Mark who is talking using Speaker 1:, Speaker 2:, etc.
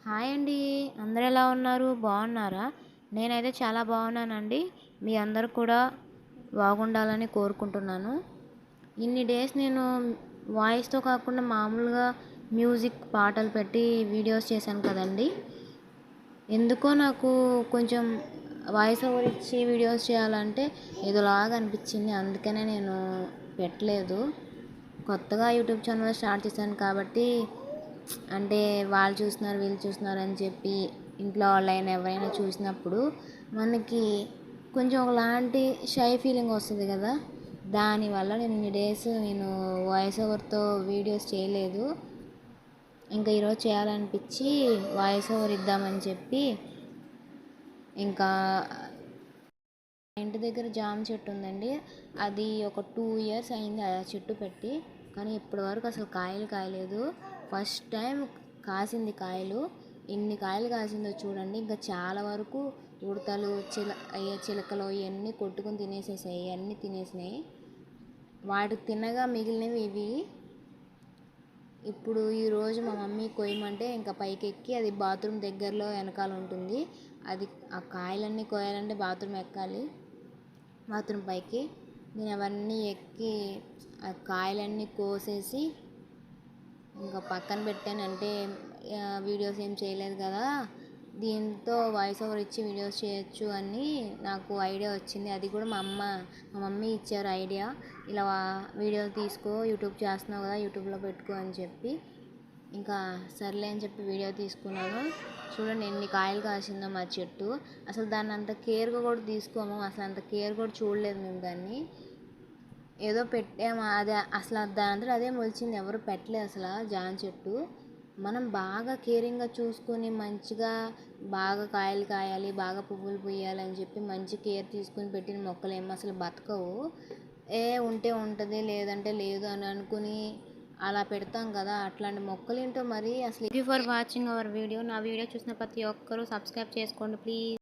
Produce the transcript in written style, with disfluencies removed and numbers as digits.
Speaker 1: Hi అండి. అందరూ ఎలా ఉన్నారు? బాగున్నారా? నేనైతే చాలా బాగున్నానండి. మీ అందరూ కూడా బాగుండాలని కోరుకుంటున్నాను. ఇన్ని డేస్ నేను వాయిస్తో కాకుండా మామూలుగా మ్యూజిక్ పాటలు పెట్టి వీడియోస్ చేశాను కదండి. ఎందుకో నాకు కొంచెం వాయిస్ ఓవర్ ఇచ్చి వీడియోస్ చేయాలంటే ఏదోలాగా అనిపించింది. అందుకనే నేను పెట్టలేదు. కొత్తగా యూట్యూబ్ ఛానల్ స్టార్ట్ చేశాను కాబట్టి అంటే వాళ్ళు చూస్తున్నారు వీళ్ళు చూస్తున్నారు అని చెప్పి ఇంట్లో వాళ్ళైనా ఎవరైనా చూసినప్పుడు మనకి కొంచెం ఒకలాంటి షై ఫీలింగ్ వస్తుంది కదా. దానివల్ల నేను ఇన్ని డేస్ వాయిస్ ఓవర్తో వీడియోస్ చేయలేదు. ఇంకా ఈరోజు చేయాలనిపించి వాయిస్ ఓవర్ ఇద్దామని చెప్పి ఇంకా ఇంటి దగ్గర జామ చెట్టు ఉందండి. అది ఒక 2 years అయింది ఆ చెట్టు పెట్టి, కానీ ఇప్పటి వరకు అసలు కాయలు కాయలేదు. ఫస్ట్ టైం కాసింది కాయలు. ఎన్ని కాయలు కాసిందో చూడండి. ఇంకా చాలా వరకు ఉడతలు చిలకలు ఇవన్నీ కొట్టుకుని తినేసేసాయి. అన్నీ తినేసినాయి. వాటికి తినగా మిగిలినవి ఇవి. ఇప్పుడు ఈరోజు మా మమ్మీ కొయ్యమంటే ఇంకా పైకి ఎక్కి, అది బాత్రూమ్ దగ్గరలో వెనకాల ఉంటుంది. అది ఆ కాయలన్నీ కోయాలంటే బాత్రూమ్ ఎక్కాలి, బాత్రూమ్ పైకి. నేను అవన్నీ ఎక్కి ఆ కాయలన్నీ కోసేసి ఇంకా పక్కన పెట్టాను. అంటే వీడియోస్ ఏం చేయలేదు కదా, దీంతో వాయిస్ ఓవర్ ఇచ్చి వీడియోస్ చేయొచ్చు అని నాకు ఐడియా వచ్చింది. అది కూడా మా మమ్మీ ఇచ్చారు ఐడియా. ఇలా వీడియో తీసుకో, యూట్యూబ్ చేస్తున్నావు కదా, యూట్యూబ్లో పెట్టుకో అని చెప్పి. ఇంకా సర్లే అని చెప్పి వీడియో తీసుకున్నాను. చూడండి ఎన్ని కాయలు కాసిందో మా చెట్టు. అసలు దాన్ని అంత కేర్గా కూడా తీసుకోము, అసలు అంత కేర్ కూడా చూడలేదు మేము దాన్ని. ఏదో పెట్టాము, అదే అసలు దాని అంతా అదే మొలిచింది. ఎవరు పెట్టలేదు అసలు జామ చెట్టు. మనం బాగా కేరింగ్గా చూసుకొని మంచిగా బాగా కాయలు కాయాలి, బాగా పువ్వులు పూయాలి అని చెప్పి మంచి కేర్ తీసుకుని పెట్టిన మొక్కలు ఏమో అసలు బతకవు. ఉంటే ఉంటుంది లేదంటే లేదు అని అనుకుని అలా పెడతాం కదా. అట్లాంటి మొక్కలు ఏంటో మరి అసలు. Thank you for watching our video. నా వీడియో చూసిన ప్రతి ఒక్కరూ సబ్స్క్రైబ్ చేసుకోండి ప్లీజ్.